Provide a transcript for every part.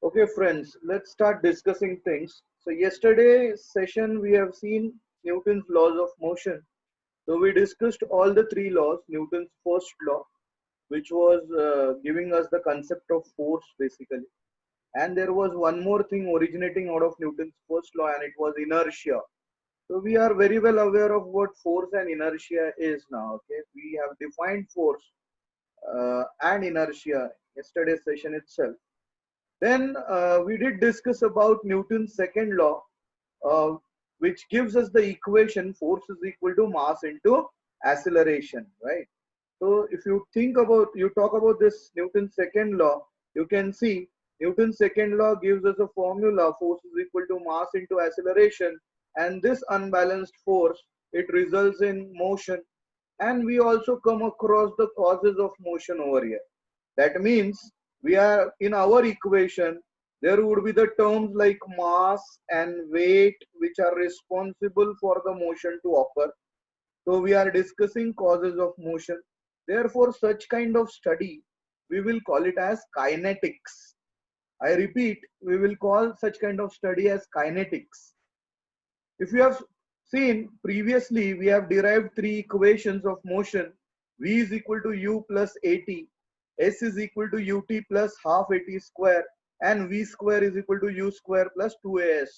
Okay, friends, let's start discussing things. So, yesterday's session we have seen Newton's laws of motion. So, we discussed all the three laws, Newton's first law, which was giving us the concept of force basically. And there was one more thing originating out of Newton's first law, and it was inertia. So, we are very well aware of what force and inertia is now. Okay, we have defined force and inertia yesterday's session itself. Then we did discuss about Newton's second law, uh, which gives us the equation force is equal to mass into acceleration, right? So if you talk about this Newton's second law, you can see Newton's second law gives us a formula: force is equal to mass into acceleration, and this unbalanced force, it results in motion. And we also come across the causes of motion over here. That means we are in our equation, there would be the terms like mass and weight which are responsible for the motion to occur. So we are discussing causes of motion. Therefore, such kind of study, we will call it as kinetics. I repeat, we will call such kind of study as kinetics. If you have seen previously, we have derived three equations of motion. V is equal to u plus at, s is equal to ut plus half at square, and v square is equal to u square plus 2as.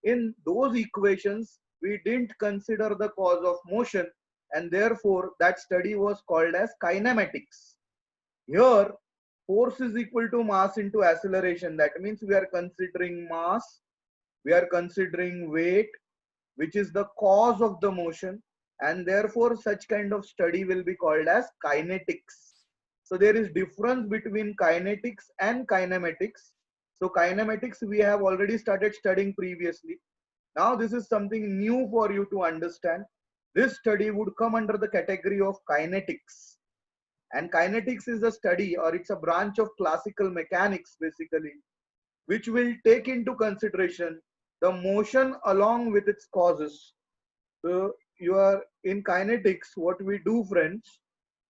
In those equations, we didn't consider the cause of motion, and therefore that study was called as kinematics. Here, force is equal to mass into acceleration. That means we are considering mass, we are considering weight, which is the cause of the motion, and therefore such kind of study will be called as kinetics. So there is difference between kinetics and kinematics. So kinematics we have already started studying previously. Now this is something new for you to understand. This study would come under the category of kinetics, and kinetics is a study, or it's a branch of classical mechanics basically, which will take into consideration the motion along with its causes. So you are in kinetics, what we do, friends,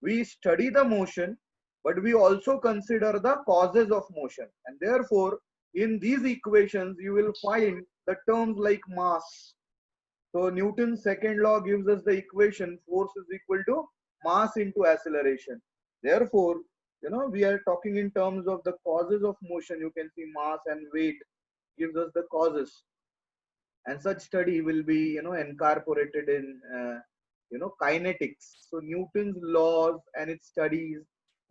we study the motion, but we also consider the causes of motion. And therefore, in these equations, you will find the terms like mass. So Newton's second law gives us the equation force is equal to mass into acceleration. Therefore, we are talking in terms of the causes of motion. You can see mass and weight gives us the causes, and such study will be incorporated in kinetics. So Newton's laws and its studies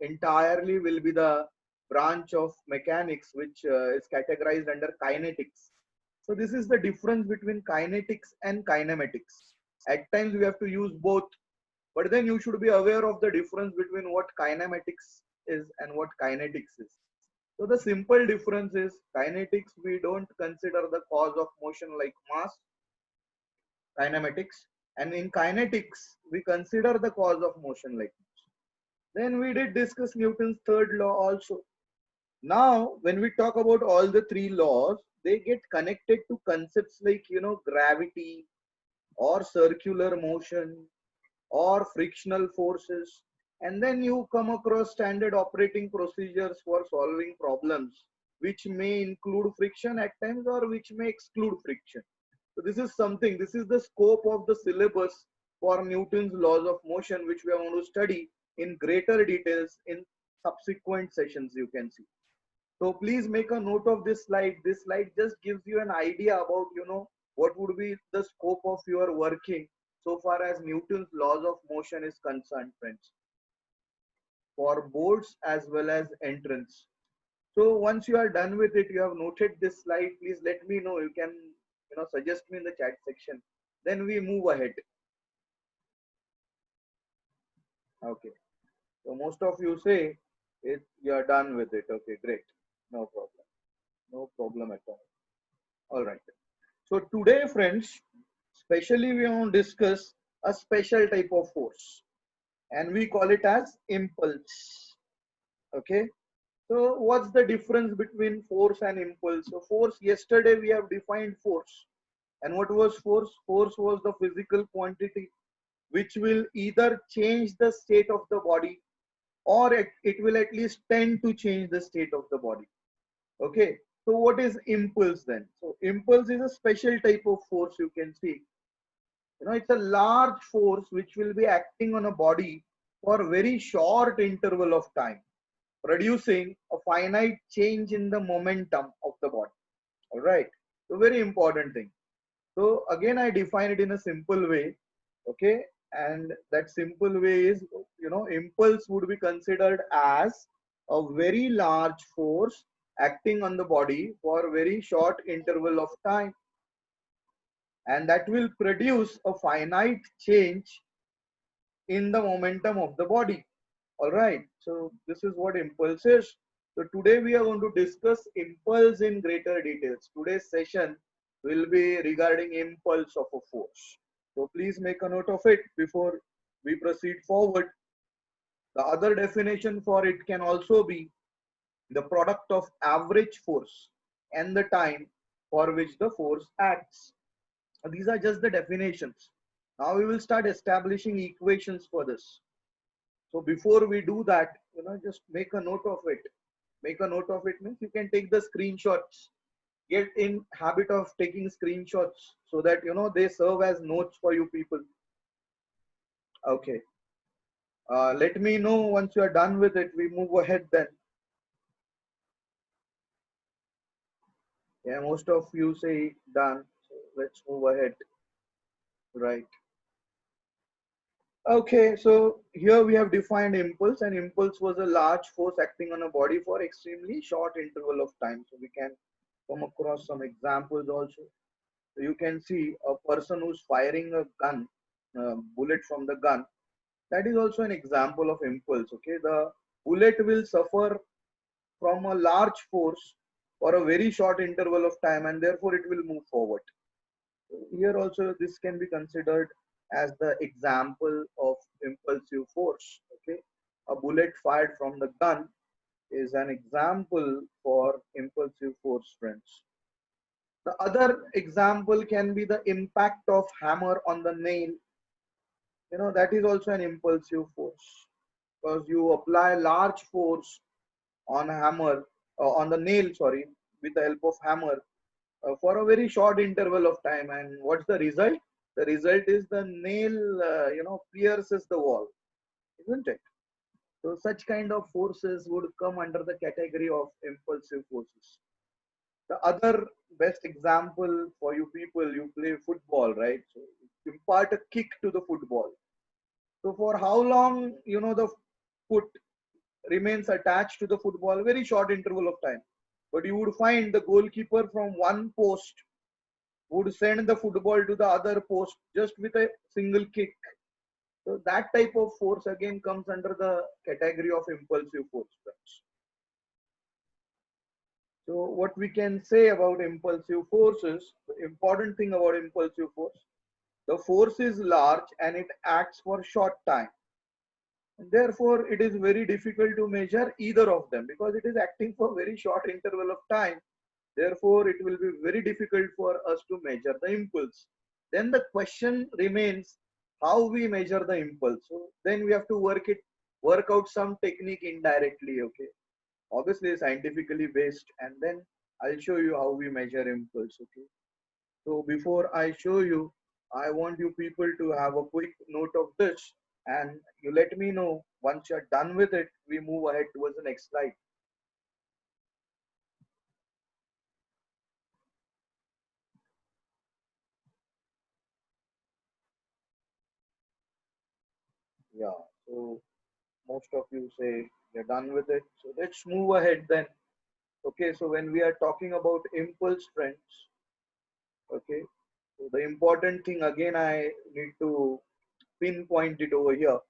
entirely will be the branch of mechanics which is categorized under kinetics. So this is the difference between kinetics and kinematics. At times we have to use both, but then you should be aware of the difference between what kinematics is and what kinetics is. So the simple difference is kinetics, we don't consider the cause of motion like mass, kinematics, and in kinetics, we consider the cause of motion like mass. Then we did discuss Newton's third law also. Now, when we talk about all the three laws, they get connected to concepts like, gravity or circular motion or frictional forces, and then you come across standard operating procedures for solving problems which may include friction at times or which may exclude friction. So this is the scope of the syllabus for Newton's laws of motion, which we are going to study in greater details in subsequent sessions, you can see. So please make a note of this slide. This slide just gives you an idea about, what would be the scope of your working so far as Newton's laws of motion is concerned, friends, for boards as well as entrance. So once you are done with it, you have noted this slide, please let me know. You can, suggest me in the chat section. Then we move ahead. Okay. So most of you say you are done with it. Okay, great. No problem. No problem at all. All right. So today, friends, especially we want to discuss a special type of force, and we call it as impulse. Okay. So what's the difference between force and impulse? So force, yesterday we have defined force. And what was force? Force was the physical quantity which will either change the state of the body, or it will at least tend to change the state of the body. Okay. So what is impulse then? So impulse is a special type of force you can see. It's a large force which will be acting on a body for a very short interval of time, producing a finite change in the momentum of the body. All right. So very important thing. So again, I define it in a simple way. Okay. And that simple way is, impulse would be considered as a very large force acting on the body for a very short interval of time, and that will produce a finite change in the momentum of the body. All right. So this is what impulse is. So today we are going to discuss impulse in greater details. Today's session will be regarding impulse of a force. So please make a note of it before we proceed forward. The other definition for it can also be the product of average force and the time for which the force acts. These are just the definitions. Now we will start establishing equations for this. So before we do that, just make a note of it. Make a note of it means you can take the screenshots. Get in habit of taking screenshots so that they serve as notes for you people. Okay. Let me know once you are done with it. We move ahead then. Yeah, most of you say done. So let's move ahead. Right. Okay, so here we have defined impulse, and impulse was a large force acting on a body for extremely short interval of time. So we can come across some examples also. So you can see a person who's firing a gun, bullet from the gun. That is also an example of impulse. Okay, the bullet will suffer from a large force for a very short interval of time, and therefore it will move forward. Here also this can be considered as the example of impulsive force. Okay, a bullet fired from the gun is an example for impulsive force, friends. The other example can be the impact of hammer on the nail. That is also an impulsive force, because you apply large force on hammer, on the nail, sorry, with the help of hammer, for a very short interval of time, and what's the result? The result is the nail pierces the wall, isn't it? So such kind of forces would come under the category of impulsive forces. The other best example for you people, you play football, right? So you impart a kick to the football. So for how long the foot remains attached to the football? Very short interval of time. But you would find the goalkeeper from one post would send the football to the other post just with a single kick. So that type of force again comes under the category of impulsive force. So what we can say about impulsive forces, the important thing about impulsive force, the force is large and it acts for short time. And therefore, it is very difficult to measure either of them because it is acting for very short interval of time. Therefore, it will be very difficult for us to measure the impulse. Then the question remains how we measure the impulse. So then we have to work out some technique indirectly. Okay, obviously scientifically based, and then I'll show you how we measure impulse. Okay, so before I show you, I want you people to have a quick note of this, and you let me know once you're done with it. We move ahead towards the next slide. Yeah, so most of you say you're done with it. So let's move ahead then. Okay, so when we are talking about impulse, friends, okay, so the important thing again I need to pinpoint it over here.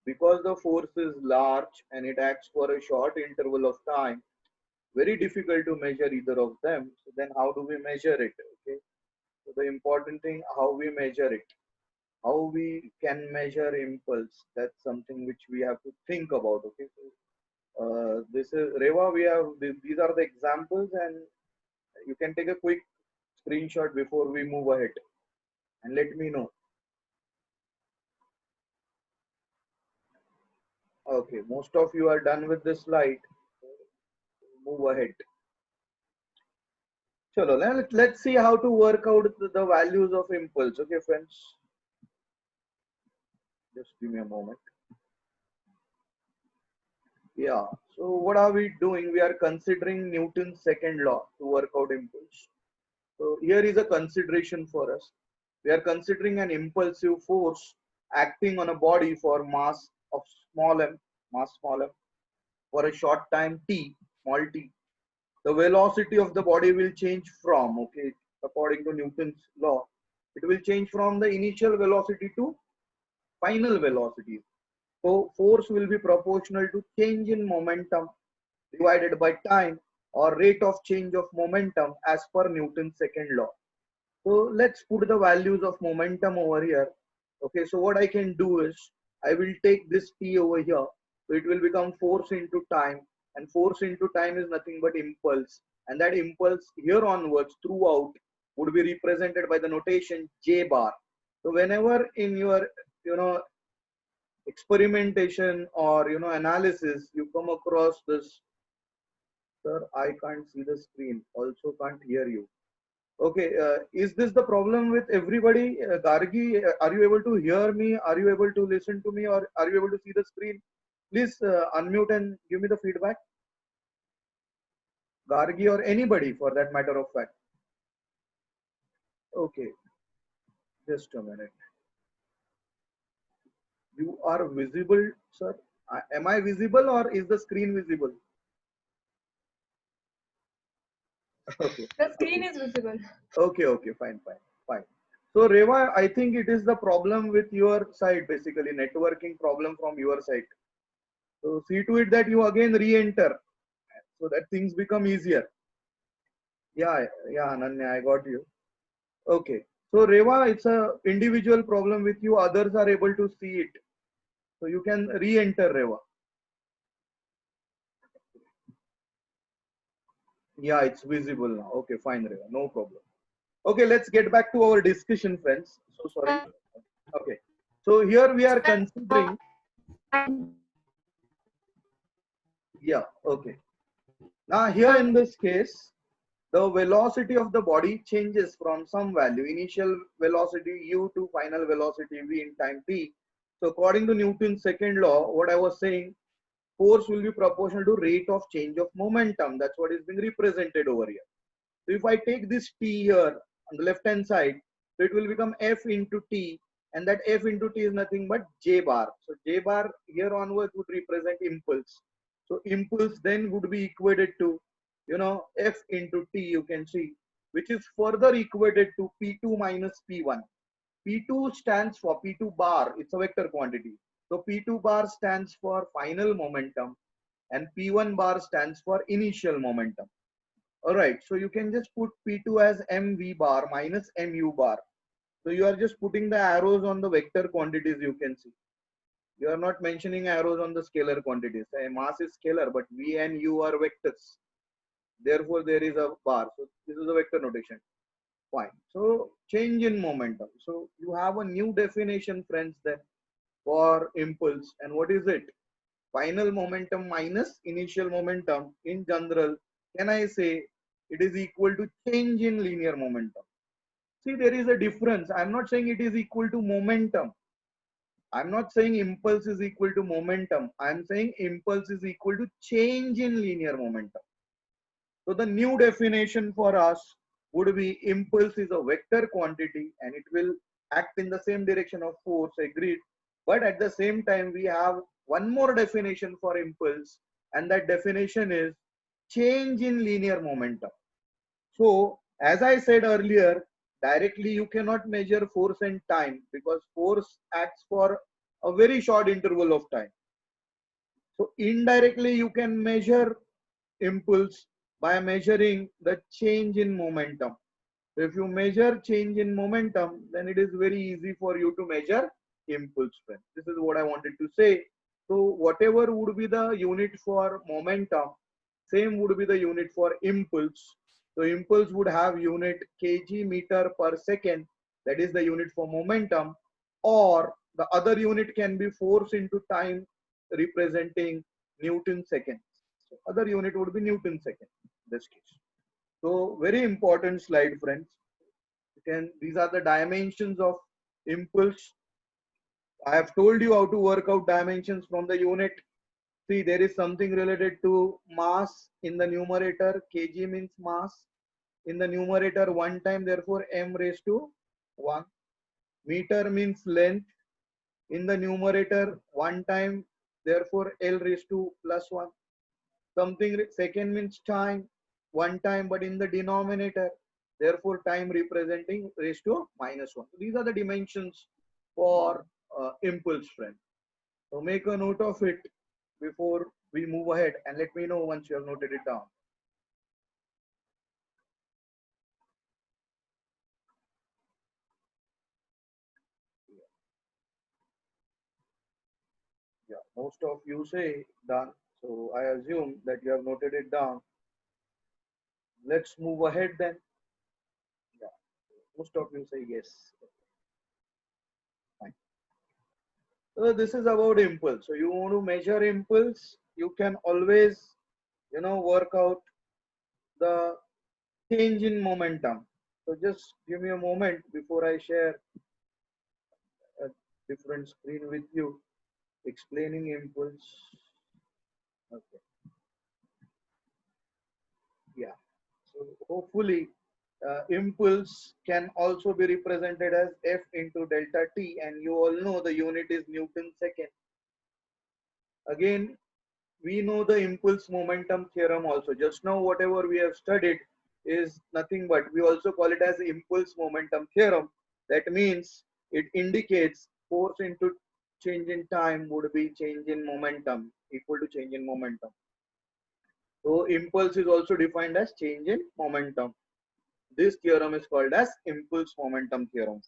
Because the force is large and it acts for a short interval of time, very difficult to measure either of them. So then how do we measure it? Okay, so the important thing, how we measure it, how we can measure impulse, that's something which we have to think about. Okay, so this is Reva, we have these are the examples, and you can take a quick screenshot before we move ahead and let me know. Okay, most of you are done with this slide. Move ahead. Chalo, let's see how to work out the values of impulse. Okay, friends. Just give me a moment. Yeah. So what are we doing? We are considering Newton's second law to work out impulse. So here is a consideration for us. We are considering an impulsive force acting on a body for mass of small m, for a short time t, small t. The velocity of the body will change from, okay, according to Newton's law, it will change from the initial velocity to final velocity. So force will be proportional to change in momentum divided by time or rate of change of momentum as per Newton's second law. So let's put the values of momentum over here. Okay, so what I can do is I will take this t over here. So it will become force into time, and force into time is nothing but impulse. And that impulse here onwards throughout would be represented by the notation j bar. So whenever in your experimentation or analysis you come across this, sir, I can't see the screen. Also can't hear you. Okay, is this the problem with everybody? Gargi, are you able to hear me? Are you able to listen to me? Or are you able to see the screen? Please unmute and give me the feedback. Gargi or anybody for that matter of fact. Okay, just a minute. You are visible, sir. Am I visible or is the screen visible? Okay. The screen Okay. is visible. Okay. Fine. So Reva, I think it is the problem with your side, basically networking problem from your side. So see to it that you again re-enter so that things become easier. Yeah, Ananya, I got you. Okay. So Reva, it's a individual problem with you. Others are able to see it. So you can re-enter Reva. Yeah, it's visible now. Okay, fine, Reva. No problem. Okay, let's get back to our discussion, friends. So sorry. Okay. So here we are considering. Yeah, okay. Now here in this case, the velocity of the body changes from some value, initial velocity u to final velocity v in time t. So according to Newton's second law, what I was saying, force will be proportional to rate of change of momentum. That's what is being represented over here. So if I take this t here on the left hand side, so it will become f into t, and that f into t is nothing but j bar. So j bar here onwards would represent impulse. So impulse then would be equated to, f into t, you can see, which is further equated to p2 minus p1. P2 stands for P2 bar, it's a vector quantity. So P2 bar stands for final momentum and P1 bar stands for initial momentum. Alright, so you can just put P2 as mv bar minus mu bar. So you are just putting the arrows on the vector quantities, you can see. You are not mentioning arrows on the scalar quantities. Mass is scalar, but v and u are vectors. Therefore, there is a bar. So this is a vector notation. Fine. So change in momentum. So you have a new definition, friends, then for impulse. And what is it? Final momentum minus initial momentum. In general, can I say it is equal to change in linear momentum? See, there is a difference. I'm not saying it is equal to momentum. I'm not saying impulse is equal to momentum. I'm saying impulse is equal to change in linear momentum. So the new definition for us would be impulse is a vector quantity and it will act in the same direction of force, agreed. But at the same time, we have one more definition for impulse, and that definition is change in linear momentum. So as I said earlier, directly you cannot measure force and time because force acts for a very short interval of time. So indirectly you can measure impulse by measuring the change in momentum. So if you measure change in momentum, then it is very easy for you to measure impulse strength. This is what I wanted to say. So whatever would be the unit for momentum, same would be the unit for impulse. So impulse would have unit kg meter per second, that is the unit for momentum, or the other unit can be force into time representing Newton seconds. So other unit would be Newton second in this case. So very important slide, friends. These are the dimensions of impulse. I have told you how to work out dimensions from the unit. See, there is something related to mass in the numerator. Kg means mass. In the numerator, 1 time, therefore m raised to 1. Meter means length. In the numerator, 1 time, therefore L raised to plus 1. Something second means time, 1 time, but in the denominator, therefore time representing raised to minus 1. So these are the dimensions for impulse, friend. So make a note of it before we move ahead, and let me know once you have noted it down. Yeah, most of you say done. So I assume that you have noted it down. Let's move ahead then. Yeah, most of you say yes. Fine. So this is about impulse. So you want to measure impulse, you can always, work out the change in momentum. So just give me a moment before I share a different screen with you explaining impulse. Okay. Yeah. So hopefully impulse can also be represented as F into delta T, and you all know the unit is Newton second. Again, we know the impulse momentum theorem also. Just now whatever we have studied is nothing but, we also call it as impulse momentum theorem. That means it indicates force into change in time would be change in momentum, equal to change in momentum. So impulse is also defined as change in momentum. This theorem is called as impulse momentum theorem.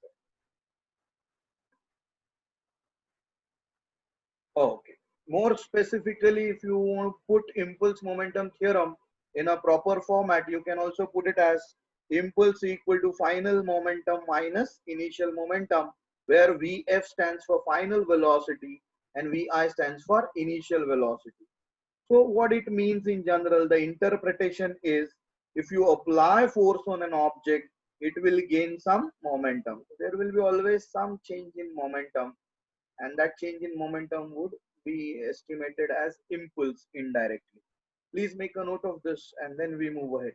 Okay. More specifically, if you want to put impulse momentum theorem in a proper format, you can also put it as impulse equal to final momentum minus initial momentum, where Vf stands for final velocity and Vi stands for initial velocity. So what it means in general, the interpretation is, if you apply force on an object, it will gain some momentum. There will be always some change in momentum, and that change in momentum would be estimated as impulse indirectly. Please make a note of this and then we move ahead.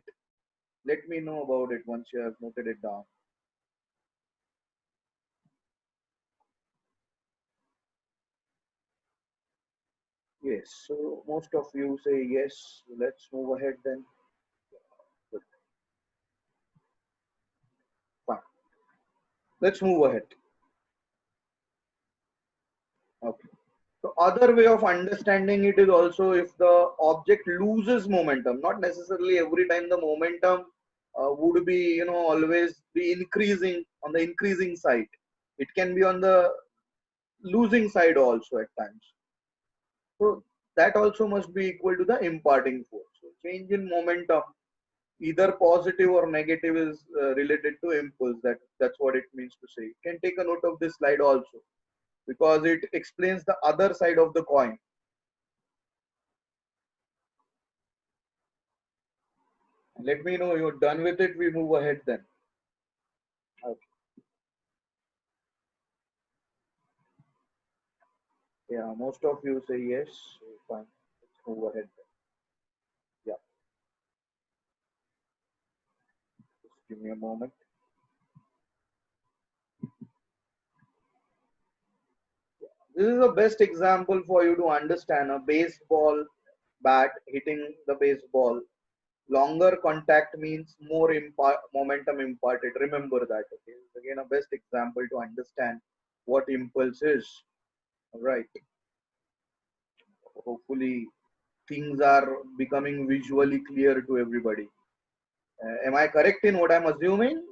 Let me know about it once you have noted it down. Yes, so most of you say yes. Let's move ahead then. Good. Fine. Let's move ahead. Okay. So other way of understanding it is also, if the object loses momentum, not necessarily every time the momentum would be, always be increasing on the increasing side. It can be on the losing side also at times. So that also must be equal to the imparting force. So change in momentum, either positive or negative, is related to impulse. That's what it means to say. You can take a note of this slide also, because it explains the other side of the coin. Let me know you're done with it. We move ahead then. Okay. Yeah, most of you say yes. So fine. Let's move ahead then. Yeah. Just give me a moment. This is the best example for you to understand a baseball bat hitting the baseball. Longer contact means more momentum imparted. Remember that. Okay. It's again a best example to understand what impulse is. All right. Hopefully things are becoming visually clear to everybody. Am I correct in what I'm assuming?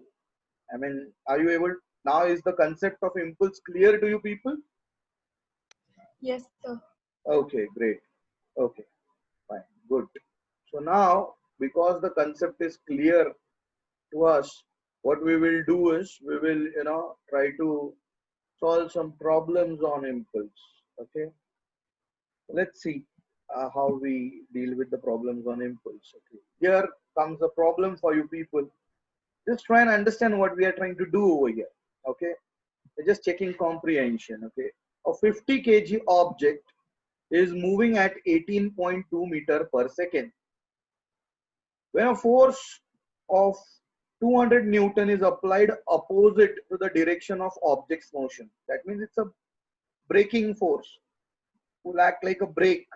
I mean, are you able, now is the concept of impulse clear to you people? Yes, sir. Okay, great. Okay, fine, good. So now, because the concept is clear to us, what we will do is, we will, try to solve some problems on impulse. Okay, let's see. how we deal with the problems on impulse. Okay. Here comes a problem for you people. Just try and understand what we are trying to do over here. Okay. We're just checking comprehension. Okay. A 50 kg object is moving at 18.2 meter per second. When a force of 200 Newton is applied opposite to the direction of object's motion, that means it's a braking force, will act like a brake,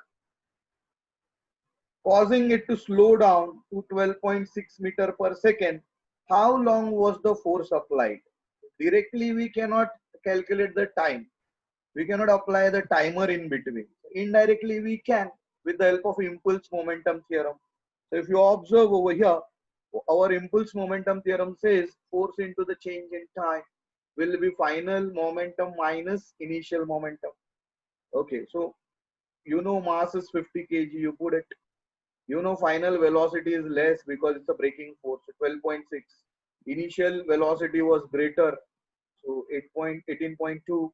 causing it to slow down to 12.6 meter per second. How long was the force applied? Directly we cannot calculate the time. We cannot apply the timer in between. Indirectly we can with the help of impulse momentum theorem. So if you observe over here, our impulse momentum theorem says force into the change in time will be final momentum minus initial momentum. Okay, so you know mass is 50 kg, you put it. You know final velocity is less because it's a braking force, 12.6. Initial velocity was greater, so 18.2. All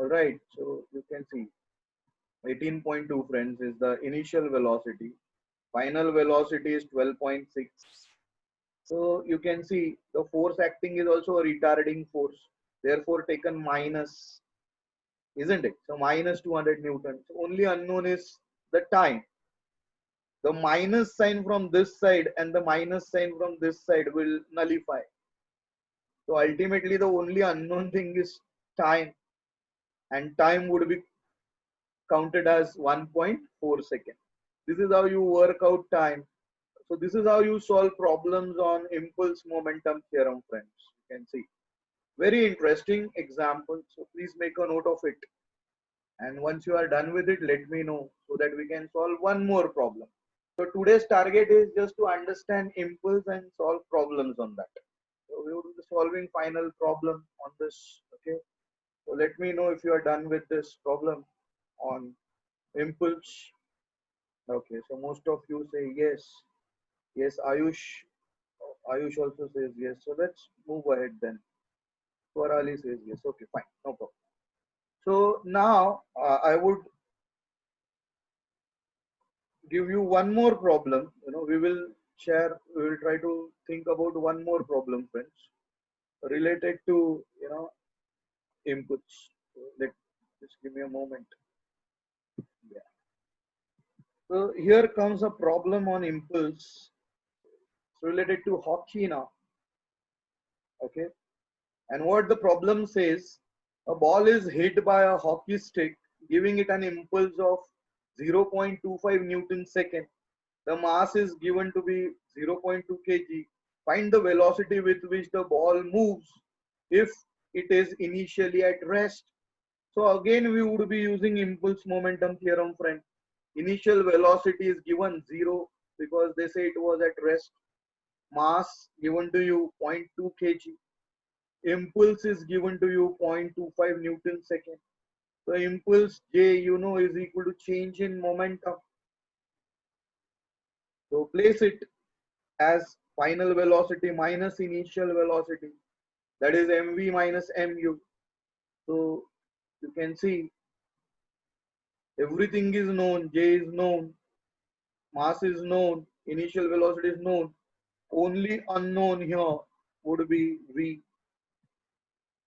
right, so you can see 18.2 friends is the initial velocity. Final velocity is 12.6. So you can see the force acting is also a retarding force. Therefore taken minus, isn't it? So minus 200 Newton. So only unknown is the time. The minus sign from this side and the minus sign from this side will nullify. So ultimately the only unknown thing is time, and time would be counted as 1.4 seconds. This is how you work out time. So this is how you solve problems on impulse momentum theorem, friends. You can see. Very interesting example. So please make a note of it. And once you are done with it, let me know so that we can solve one more problem. So today's target is just to understand impulse and solve problems on that. So we will be solving final problem on this. Okay. So let me know if you are done with this problem on impulse. Okay. So most of you say yes. Yes, Ayush. Ayush also says yes. So let's move ahead then. Swarali says yes. Okay, fine. No problem. So now I would give you one more problem. We will share, we will try to think about one more problem, friends, related to, inputs. So just give me a moment. Yeah. So here comes a problem on impulse. It's related to hockey now. Okay. And what the problem says, a ball is hit by a hockey stick, giving it an impulse of 0.25 Newton second. The mass is given to be 0.2 kg. Find the velocity with which the ball moves if it is initially at rest. So again, we would be using impulse momentum theorem, friend. Initial velocity is given 0 because they say it was at rest. Mass given to you 0.2 kg. Impulse is given to you 0.25 Newton second. So impulse J, is equal to change in momentum. So place it as final velocity minus initial velocity, that is mv minus mu. So you can see everything is known. J is known, mass is known, initial velocity is known. Only unknown here would be v,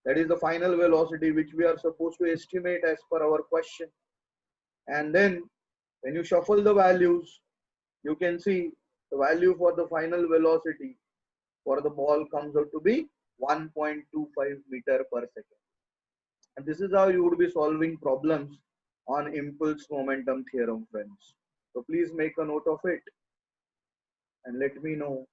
that is the final velocity which we are supposed to estimate as per our question. And then when you shuffle the values, you can see the value for the final velocity for the ball comes out to be 1.25 meter per second. And this is how you would be solving problems on impulse momentum theorem, friends. So please make a note of it and let me know